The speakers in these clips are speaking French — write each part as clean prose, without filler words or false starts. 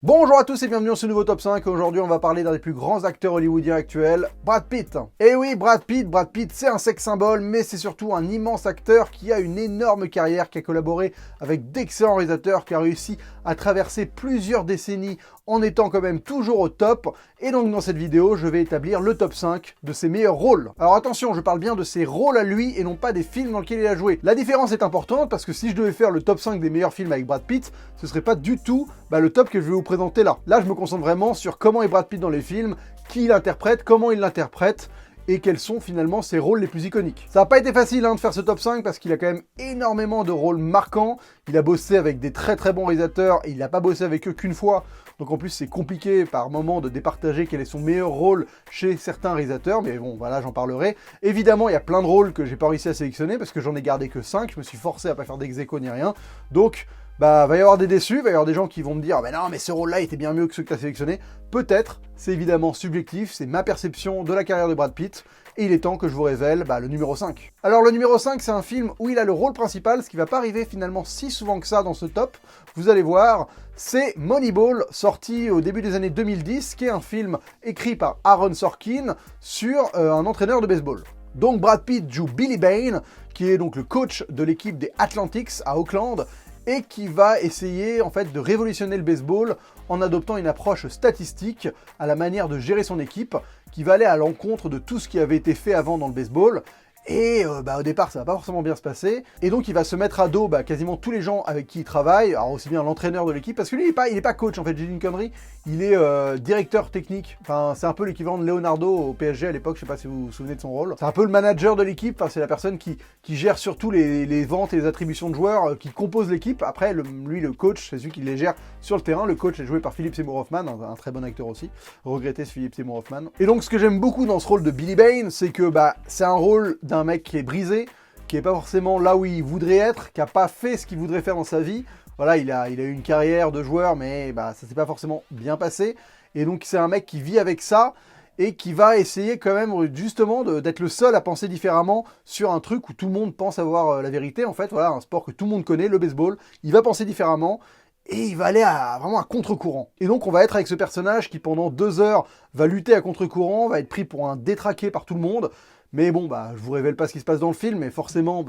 Bonjour à tous et bienvenue dans ce nouveau top 5. Aujourd'hui, on va parler d'un des plus grands acteurs hollywoodiens actuels, Brad Pitt. Et oui, Brad Pitt, c'est un sex symbole, mais c'est surtout un immense acteur qui a une énorme carrière, qui a collaboré avec d'excellents réalisateurs, qui a réussi à traverser plusieurs décennies en étant quand même toujours au top. Et donc dans cette vidéo, je vais établir le top 5 de ses meilleurs rôles. Alors attention, je parle bien de ses rôles à lui et non pas des films dans lesquels il a joué. La différence est importante parce que si je devais faire le top 5 des meilleurs films avec Brad Pitt, ce serait pas du tout le top que je vais vous présenter là. Là, je me concentre vraiment sur comment est Brad Pitt dans les films, qui il interprète, comment il l'interprète, et quels sont finalement ses rôles les plus iconiques. Ça n'a pas été facile de faire ce top 5 parce qu'il a quand même énormément de rôles marquants. Il a bossé avec des très bons réalisateurs et il n'a pas bossé avec eux qu'une fois. Donc en plus c'est compliqué par moment de départager quel est son meilleur rôle chez certains réalisateurs, mais bon voilà, j'en parlerai. Évidemment il y a plein de rôles que j'ai pas réussi à sélectionner parce que j'en ai gardé que 5, je me suis forcé à pas faire d'ex-aequo ni rien. Donc va y avoir des déçus, va y avoir des gens qui vont me dire « non, mais ce rôle-là était bien mieux que ceux que tu as sélectionnés ». Peut-être, c'est évidemment subjectif, c'est ma perception de la carrière de Brad Pitt, et il est temps que je vous révèle le numéro 5. Alors le numéro 5, c'est un film où il a le rôle principal, ce qui va pas arriver finalement si souvent que ça dans ce top, vous allez voir, c'est Moneyball, sorti au début des années 2010, qui est un film écrit par Aaron Sorkin sur un entraîneur de baseball. Donc Brad Pitt joue Billy Bain, qui est donc le coach de l'équipe des Athletics à Oakland, et qui va essayer en fait de révolutionner le baseball en adoptant une approche statistique à la manière de gérer son équipe, qui va aller à l'encontre de tout ce qui avait été fait avant dans le baseball. Et au départ, ça va pas forcément bien se passer. Et donc, il va se mettre à dos quasiment tous les gens avec qui il travaille, alors aussi bien l'entraîneur de l'équipe, parce que lui, il est pas coach, en fait, j'ai dit une connerie, il est directeur technique. Enfin, c'est un peu l'équivalent de Leonardo au PSG à l'époque, je sais pas si vous vous souvenez de son rôle. C'est un peu le manager de l'équipe, enfin, c'est la personne qui gère surtout les ventes et les attributions de joueurs qui composent l'équipe. Après, lui, le coach, c'est celui qui les gère sur le terrain. Le coach est joué par Philip Seymour Hoffman, un très bon acteur aussi. Regretté ce Philip Seymour Hoffman. Et donc, ce que j'aime beaucoup dans ce rôle de Billy Bain, c'est que c'est un rôle d'un mec qui est brisé, qui est pas forcément là où il voudrait être, qui a pas fait ce qu'il voudrait faire dans sa vie. Voilà, il a eu une carrière de joueur, mais ça s'est pas forcément bien passé. Et donc c'est un mec qui vit avec ça et qui va essayer quand même justement d'être le seul à penser différemment sur un truc où tout le monde pense avoir la vérité. En fait, voilà, un sport que tout le monde connaît, le baseball. Il va penser différemment. Et il va aller vraiment à contre-courant. Et donc on va être avec ce personnage qui pendant 2 heures va lutter à contre-courant, va être pris pour un détraqué par tout le monde. Mais bon, je vous révèle pas ce qui se passe dans le film, mais forcément,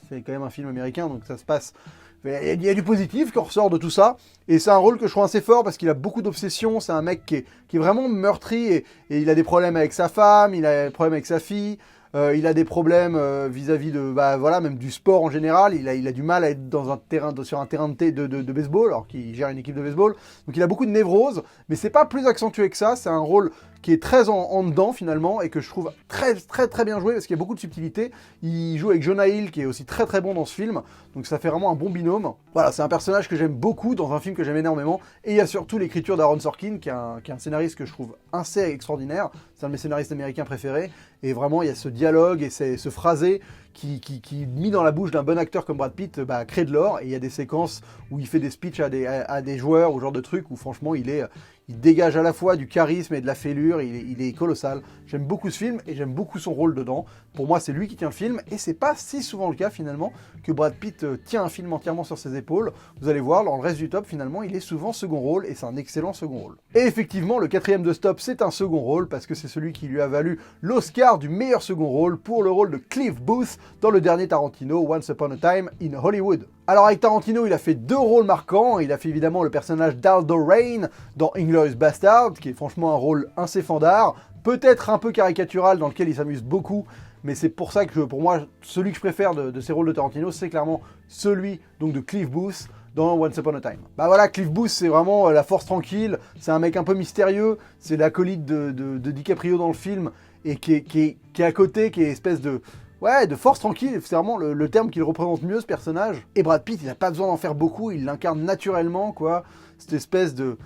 c'est quand même un film américain, donc ça se passe. Il y a du positif qui ressort de tout ça, et c'est un rôle que je trouve assez fort parce qu'il a beaucoup d'obsessions. C'est un mec qui est vraiment meurtri, et il a des problèmes avec sa femme, il a des problèmes avec sa fille. Il a des problèmes vis-à-vis de, même du sport en général. Il a du mal à être sur un terrain de baseball, alors qu'il gère une équipe de baseball. Donc il a beaucoup de névroses, mais c'est pas plus accentué que ça. C'est un rôle qui est très en dedans finalement, et que je trouve très bien joué parce qu'il y a beaucoup de subtilité. Il joue avec Jonah Hill, qui est aussi très bon dans ce film. Donc ça fait vraiment un bon binôme. Voilà, c'est un personnage que j'aime beaucoup dans un film que j'aime énormément. Et il y a surtout l'écriture d'Aaron Sorkin, qui est un scénariste que je trouve assez extraordinaire. C'est un de mes scénaristes américains préférés. Et vraiment, il y a ce dialogue et ce phrasé qui, mis dans la bouche d'un bon acteur comme Brad Pitt, crée de l'or. Et il y a des séquences où il fait des speeches à des joueurs, ou ce genre de trucs, où franchement, il dégage à la fois du charisme et de la fêlure. Il est colossal. J'aime beaucoup ce film et j'aime beaucoup son rôle dedans. Pour moi, c'est lui qui tient le film. Et c'est pas si souvent le cas, finalement, que Brad Pitt tient un film entièrement sur ses épaules. Vous allez voir, dans le reste du top, finalement, il est souvent second rôle, et c'est un excellent second rôle. Et effectivement, le 4e de ce top, c'est un second rôle, parce que c'est celui qui lui a valu l'Oscar du meilleur second rôle pour le rôle de Cliff Booth dans le dernier Tarantino, Once Upon a Time in Hollywood. Alors avec Tarantino, il a fait 2 rôles marquants. Il a fait évidemment le personnage d'Aldo Rain dans Inglourious Basterds, qui est franchement un rôle assez fandard, peut-être un peu caricatural, dans lequel il s'amuse beaucoup, mais c'est pour ça que pour moi, celui que je préfère de ces rôles de Tarantino, c'est clairement celui donc de Cliff Booth dans Once Upon a Time. Voilà, Cliff Booth, c'est vraiment la force tranquille, c'est un mec un peu mystérieux, c'est l'acolyte de DiCaprio dans le film, et qui est à côté, qui est espèce de force tranquille. C'est vraiment le terme qui le représente mieux, ce personnage. Et Brad Pitt, il n'a pas besoin d'en faire beaucoup, il l'incarne naturellement, quoi. Cette espèce de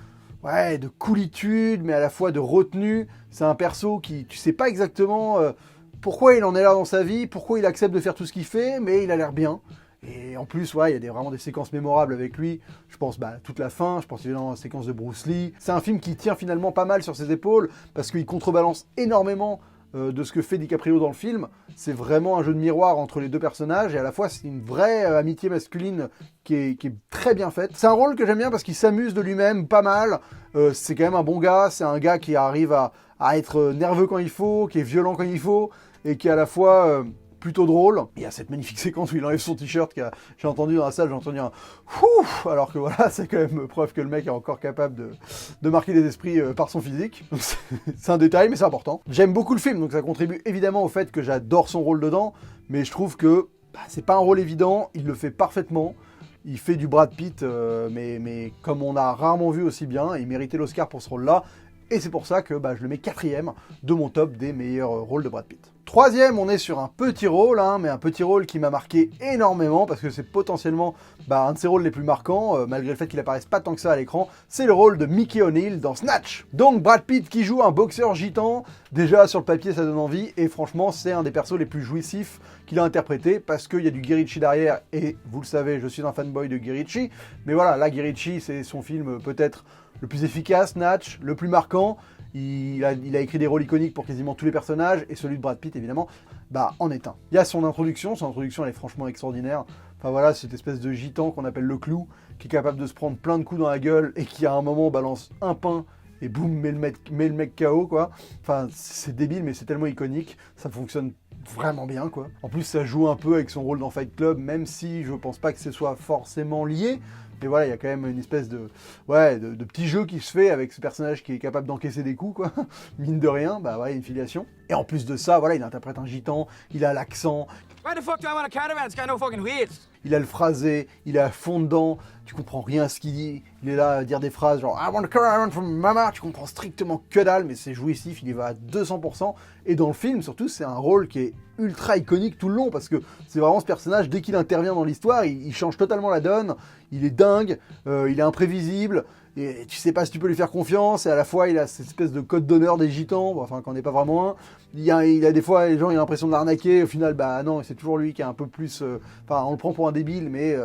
coolitude, mais à la fois de retenue. C'est un perso qui, tu sais pas exactement pourquoi il en est là dans sa vie, pourquoi il accepte de faire tout ce qu'il fait, mais il a l'air bien. Et en plus, il y a vraiment des séquences mémorables avec lui. Je pense toute la fin, je pense évidemment à la séquence de Bruce Lee. C'est un film qui tient finalement pas mal sur ses épaules, parce qu'il contrebalance énormément de ce que fait DiCaprio dans le film. C'est vraiment un jeu de miroir entre les deux personnages, et à la fois c'est une vraie amitié masculine qui est très bien faite. C'est un rôle que j'aime bien parce qu'il s'amuse de lui-même pas mal. C'est quand même un bon gars, c'est un gars qui arrive à être nerveux quand il faut, qui est violent quand il faut, et qui est à la fois plutôt drôle. Il y a cette magnifique séquence où il enlève son t-shirt, j'ai entendu dans la salle, j'ai entendu un ouf, alors que voilà, c'est quand même preuve que le mec est encore capable de marquer les esprits par son physique. C'est un détail, mais c'est important. J'aime beaucoup le film, donc ça contribue évidemment au fait que j'adore son rôle dedans, mais je trouve que c'est pas un rôle évident, il le fait parfaitement. Il fait du Brad Pitt, mais comme on a rarement vu aussi bien, il méritait l'Oscar pour ce rôle-là, et c'est pour ça que je le mets 4e de mon top des meilleurs rôles de Brad Pitt. 3e, on est sur un petit rôle, mais un petit rôle qui m'a marqué énormément, parce que c'est potentiellement un de ses rôles les plus marquants, malgré le fait qu'il apparaisse pas tant que ça à l'écran, c'est le rôle de Mickey O'Neill dans Snatch. Donc Brad Pitt qui joue un boxeur gitan, déjà sur le papier ça donne envie, et franchement c'est un des persos les plus jouissifs qu'il a interprété, parce qu'il y a du Guy Ritchie derrière, et vous le savez, je suis un fanboy de Guy Ritchie, mais voilà, là Guy Ritchie c'est son film peut-être le plus efficace, Snatch, le plus marquant. Il a écrit des rôles iconiques pour quasiment tous les personnages, et celui de Brad Pitt, évidemment, en est un. Il y a son introduction elle est franchement extraordinaire. Enfin voilà, cette espèce de gitan qu'on appelle le clou, qui est capable de se prendre plein de coups dans la gueule, et qui à un moment balance un pain, et boum, met le mec KO, quoi. Enfin, c'est débile, mais c'est tellement iconique, ça fonctionne vraiment bien, quoi. En plus, ça joue un peu avec son rôle dans Fight Club, même si je pense pas que ce soit forcément lié. Mais voilà, il y a quand même une espèce de petit jeu qui se fait avec ce personnage qui est capable d'encaisser des coups, quoi. Mine de rien, il y a une filiation. Et en plus de ça, voilà, il interprète un gitan, il a l'accent. Why the fuck do I want a caravan? It's got no fucking wheels. Il a le phrasé, il est à fond dedans, tu comprends rien à ce qu'il dit. Il est là à dire des phrases genre I want a caravan from mama, tu comprends strictement que dalle, mais c'est jouissif, il y va à 200%. Et dans le film, surtout, c'est un rôle qui est ultra iconique tout le long, parce que c'est vraiment ce personnage, dès qu'il intervient dans l'histoire, il change totalement la donne, il est dingue, il est imprévisible, et tu sais pas si tu peux lui faire confiance, et à la fois il a cette espèce de code d'honneur des gitans, qu'on n'est pas vraiment un. Il a des fois, les gens, il a l'impression de l'arnaquer, au final, non, c'est toujours lui qui est un peu plus... on le prend pour un débile, mais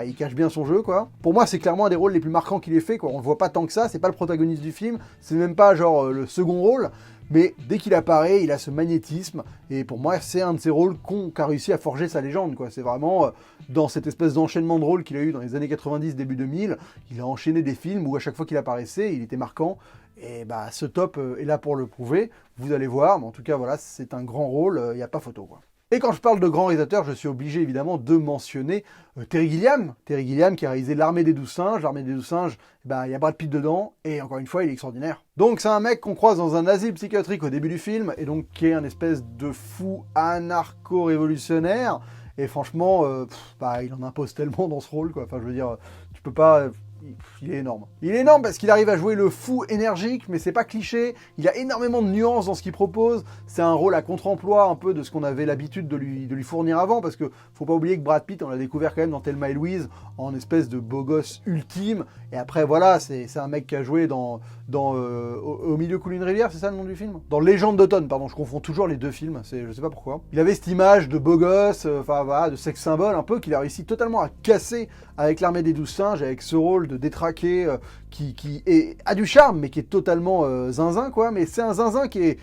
il cache bien son jeu, quoi. Pour moi, c'est clairement un des rôles les plus marquants qu'il ait fait, quoi. On le voit pas tant que ça, c'est pas le protagoniste du film, c'est même pas, le second rôle, mais dès qu'il apparaît, il a ce magnétisme, et pour moi, c'est un de ces rôles qu'a réussi à forger sa légende, quoi. C'est vraiment dans cette espèce d'enchaînement de rôles qu'il a eu dans les années 90, début 2000, il a enchaîné des films où à chaque fois qu'il apparaissait, il était marquant, et ce top est là pour le prouver, vous allez voir, mais en tout cas, voilà, c'est un grand rôle, il n'y a pas photo, quoi. Et quand je parle de grands réalisateurs, je suis obligé évidemment de mentionner Terry Gilliam. Terry Gilliam qui a réalisé L'Armée des 12 singes. L'Armée des 12 singes, il y a Brad Pitt dedans, et encore une fois, il est extraordinaire. Donc c'est un mec qu'on croise dans un asile psychiatrique au début du film, et donc qui est un espèce de fou anarcho-révolutionnaire. Et franchement, il en impose tellement dans ce rôle, quoi. Enfin, je veux dire, tu peux pas... Il est énorme. Il est énorme parce qu'il arrive à jouer le fou énergique, mais c'est pas cliché. Il a énormément de nuances dans ce qu'il propose. C'est un rôle à contre-emploi un peu de ce qu'on avait l'habitude de lui fournir avant, parce que faut pas oublier que Brad Pitt, on l'a découvert quand même dans Thelma et Louise en espèce de beau gosse ultime. Et après voilà, c'est un mec qui a joué dans Au milieu coule une rivière, c'est ça le nom du film? Dans Légende d'automne, pardon, je confonds toujours les deux films, je sais pas pourquoi. Il avait cette image de beau gosse, de sexe symbole un peu, qu'il a réussi totalement à casser avec l'Armée des 12 singes, avec ce rôle de détraqué qui a du charme, mais qui est totalement zinzin, quoi. Mais c'est un zinzin qui est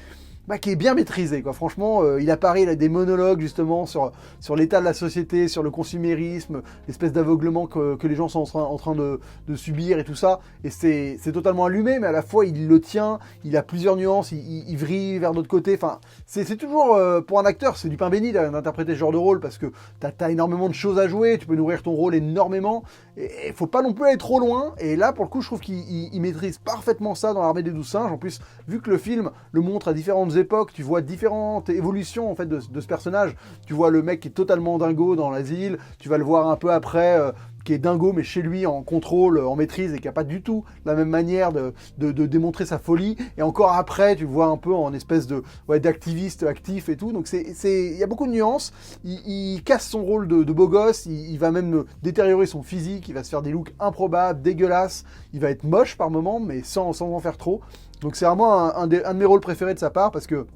bien maîtrisé, quoi. Franchement, il a des monologues justement sur l'état de la société, sur le consumérisme, l'espèce d'aveuglement que les gens sont en train de subir et tout ça. Et c'est totalement allumé, mais à la fois il le tient, il a plusieurs nuances, il vrille vers d'autres côtés. Enfin, c'est toujours, pour un acteur, c'est du pain béni d'interpréter ce genre de rôle, parce que t'as énormément de choses à jouer, tu peux nourrir ton rôle énormément, et faut pas non plus aller trop loin. Et là, pour le coup, je trouve qu'il maîtrise parfaitement ça dans l'Armée des 12 singes. En plus, vu que le film le montre à différentes époques, tu vois différentes évolutions en fait de ce personnage. Tu vois le mec qui est totalement dingo dans l'asile, tu vas le voir un peu après qui est dingo mais chez lui en contrôle, en maîtrise, et qui a pas du tout la même manière de démontrer sa folie, et encore après tu vois un peu en espèce d'activiste actif et tout. Donc il y a beaucoup de nuances. Il casse son rôle de beau gosse, il va même détériorer son physique, il va se faire des looks improbables, dégueulasses, il va être moche par moments, mais sans en faire trop. Donc c'est vraiment un de mes rôles préférés de sa part, parce que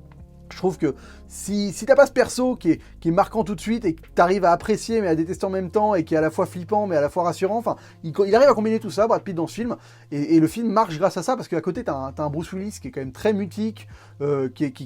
Je trouve que si t'as pas ce perso qui est marquant tout de suite et que t'arrives à apprécier mais à détester en même temps et qui est à la fois flippant mais à la fois rassurant, enfin, il arrive à combiner tout ça, Brad Pitt dans ce film, et le film marche grâce à ça parce qu'à côté t'as un Bruce Willis qui est quand même très mutique,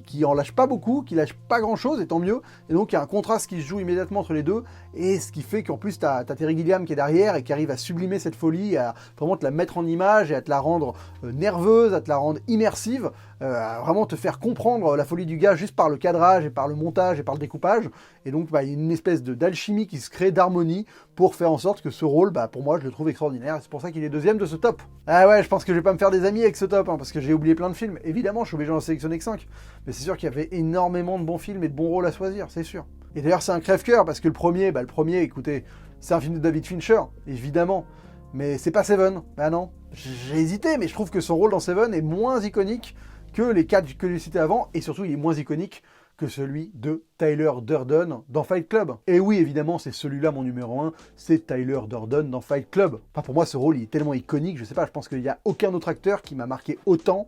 qui en lâche pas beaucoup, qui lâche pas grand chose, et tant mieux, et donc il y a un contraste qui se joue immédiatement entre les deux, et ce qui fait qu'en plus t'as Terry Gilliam qui est derrière et qui arrive à sublimer cette folie, à vraiment te la mettre en image et à te la rendre nerveuse, à te la rendre immersive, à vraiment te faire comprendre la folie du gars juste par le cadrage et par le montage et par le découpage. Et donc il y a une espèce d'alchimie qui se crée, d'harmonie, pour faire en sorte que ce rôle, pour moi, je le trouve extraordinaire. C'est pour ça qu'il est deuxième de ce top. Ah ouais, je pense que je vais pas me faire des amis avec ce top, parce que j'ai oublié plein de films. Évidemment, je suis obligé d'en sélectionner que 5. Mais c'est sûr qu'il y avait énormément de bons films et de bons rôles à choisir, c'est sûr. Et d'ailleurs, c'est un crève-cœur, parce que le premier, écoutez, c'est un film de David Fincher, évidemment. Mais c'est pas Seven. Bah non, j'ai hésité, mais je trouve que son rôle dans Seven est moins iconique que les 4 que j'ai cités avant, et surtout il est moins iconique que celui de Tyler Durden dans Fight Club. Et oui, évidemment, c'est celui-là mon numéro 1, c'est Tyler Durden dans Fight Club. Enfin, pour moi, ce rôle, il est tellement iconique, je sais pas, je pense qu'il n'y a aucun autre acteur qui m'a marqué autant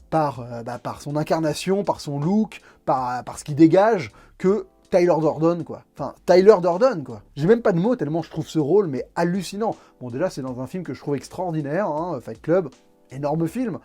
par son incarnation, par son look, par ce qu'il dégage, que Tyler Durden, quoi. Enfin, Tyler Durden, quoi. J'ai même pas de mots tellement je trouve ce rôle, mais hallucinant. Bon, déjà, c'est dans un film que je trouve extraordinaire, Fight Club, énorme film,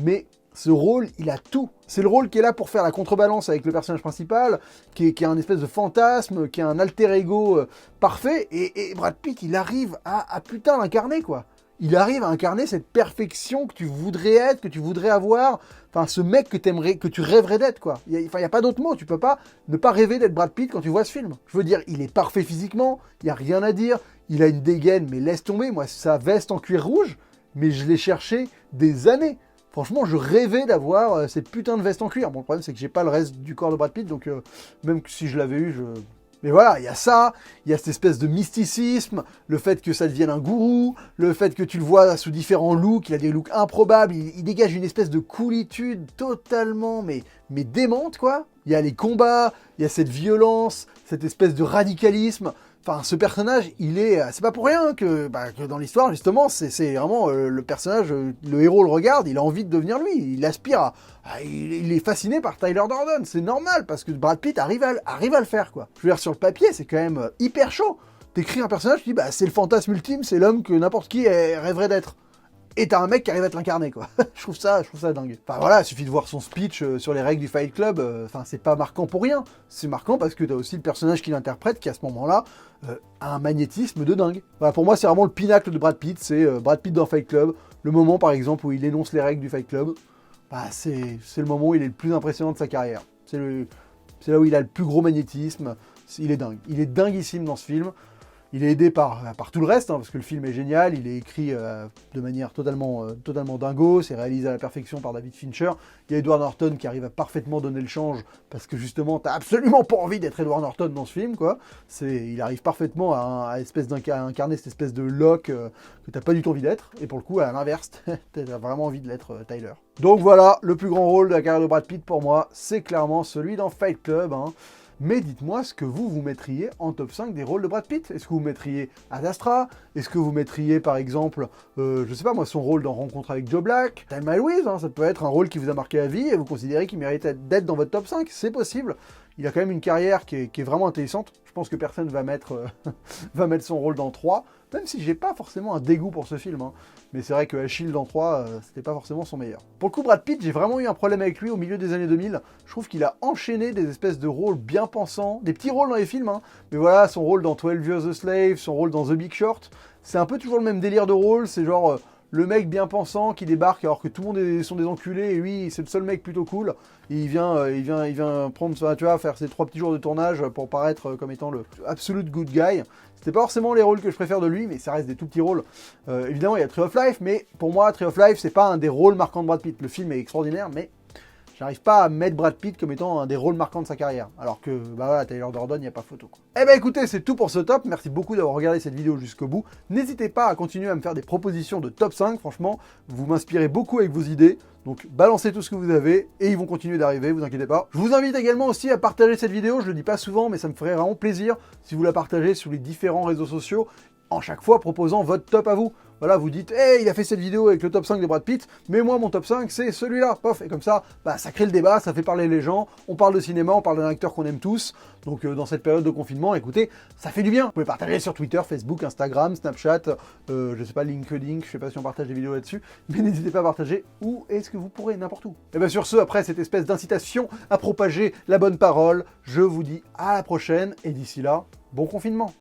mais ce rôle, il a tout. C'est le rôle qui est là pour faire la contrebalance avec le personnage principal, qui est un espèce de fantasme, qui est un alter ego parfait, et Brad Pitt, il arrive à putain l'incarner, quoi. Il arrive à incarner cette perfection que tu voudrais être, que tu voudrais avoir, enfin, ce mec que tu rêverais d'être, quoi. Il y a pas d'autre mot, tu peux pas ne pas rêver d'être Brad Pitt quand tu vois ce film. Je veux dire, il est parfait physiquement, il y a rien à dire, il a une dégaine, mais laisse tomber, moi, sa veste en cuir rouge, mais je l'ai cherché des années. Franchement, je rêvais d'avoir cette putain de veste en cuir. Bon, le problème, c'est que j'ai pas le reste du corps de Brad Pitt, donc même si je l'avais eu, Mais voilà, il y a ça, il y a cette espèce de mysticisme, le fait que ça devienne un gourou, le fait que tu le vois sous différents looks, il a des looks improbables, il dégage une espèce de coolitude totalement, mais démente, quoi. Il y a les combats, il y a cette violence, cette espèce de radicalisme. Enfin, ce personnage, c'est pas pour rien que dans l'histoire, justement, c'est vraiment le personnage, le héros le regarde, il a envie de devenir lui, il aspire il est fasciné par Tyler Durden, c'est normal, parce que Brad Pitt arrive à le faire, quoi. Je veux dire, sur le papier, c'est quand même hyper chaud. T'écris un personnage, tu dis, c'est le fantasme ultime, c'est l'homme que n'importe qui rêverait d'être. Et t'as un mec qui arrive à te l'incarner, quoi. je trouve ça dingue. Enfin voilà, il suffit de voir son speech sur les règles du Fight Club, c'est pas marquant pour rien. C'est marquant parce que t'as aussi le personnage qui l'interprète qui, à ce moment-là, a un magnétisme de dingue. Voilà, pour moi, c'est vraiment le pinacle de Brad Pitt, c'est Brad Pitt dans Fight Club. Le moment, par exemple, où il énonce les règles du Fight Club, c'est le moment où il est le plus impressionnant de sa carrière. C'est là où il a le plus gros magnétisme. Il est dingue. Il est dinguissime dans ce film. Il est aidé par tout le reste, parce que le film est génial, il est écrit de manière totalement dingo, c'est réalisé à la perfection par David Fincher. Il y a Edward Norton qui arrive à parfaitement donner le change, parce que justement, t'as absolument pas envie d'être Edward Norton dans ce film, quoi. Il arrive parfaitement à incarner cette espèce de Locke que t'as pas du tout envie d'être, et pour le coup, à l'inverse, t'as vraiment envie de l'être Tyler. Donc voilà, le plus grand rôle de la carrière de Brad Pitt pour moi, c'est clairement celui dans Fight Club, Mais dites-moi ce que vous mettriez en top 5 des rôles de Brad Pitt. Est-ce que vous mettriez Ad Astra? Est-ce que vous mettriez par exemple, je sais pas moi, son rôle dans Rencontre avec Joe Black? Thelma et Louise, ça peut être un rôle qui vous a marqué à vie et vous considérez qu'il mérite d'être dans votre top 5, c'est possible. Il a quand même une carrière qui est vraiment intéressante. Je pense que personne va mettre son rôle dans 3, même si j'ai pas forcément un dégoût pour ce film. Mais c'est vrai que Achille dans 3, c'était pas forcément son meilleur. Pour le coup, Brad Pitt, j'ai vraiment eu un problème avec lui au milieu des années 2000. Je trouve qu'il a enchaîné des espèces de rôles bien pensants, des petits rôles dans les films, mais voilà, son rôle dans 12 Years a Slave, son rôle dans The Big Short, c'est un peu toujours le même délire de rôle, c'est genre le mec bien pensant qui débarque alors que tout le monde sont des enculés et lui, c'est le seul mec plutôt cool. Et il vient prendre ça, tu vois, faire ses 3 petits jours de tournage pour paraître comme étant le absolute good guy. C'était pas forcément les rôles que je préfère de lui, mais ça reste des tout petits rôles. Évidemment, il y a Tree of Life, mais pour moi, Tree of Life, c'est pas un des rôles marquants de Brad Pitt. Le film est extraordinaire, mais j'arrive pas à mettre Brad Pitt comme étant un des rôles marquants de sa carrière. Alors que, voilà, Tyler Durden, il n'y a pas photo, quoi. Eh ben écoutez, c'est tout pour ce top. Merci beaucoup d'avoir regardé cette vidéo jusqu'au bout. N'hésitez pas à continuer à me faire des propositions de top 5. Franchement, vous m'inspirez beaucoup avec vos idées. Donc balancez tout ce que vous avez et ils vont continuer d'arriver, vous inquiétez pas. Je vous invite également aussi à partager cette vidéo. Je le dis pas souvent, mais ça me ferait vraiment plaisir si vous la partagez sur les différents réseaux sociaux, en chaque fois proposant votre top à vous. voilà, vous dites, hey, il a fait cette vidéo avec le top 5 de Brad Pitt, mais moi, mon top 5, c'est celui-là, pof, et comme ça, bah, ça crée le débat, ça fait parler les gens, on parle de cinéma, on parle d'un acteur qu'on aime tous, donc dans cette période de confinement, écoutez, ça fait du bien. Vous pouvez partager sur Twitter, Facebook, Instagram, Snapchat, je sais pas, LinkedIn, je sais pas si on partage des vidéos là-dessus, mais n'hésitez pas à partager où est-ce que vous pourrez, n'importe où. Et bien sur ce, après cette espèce d'incitation à propager la bonne parole, je vous dis à la prochaine, et d'ici là, bon confinement.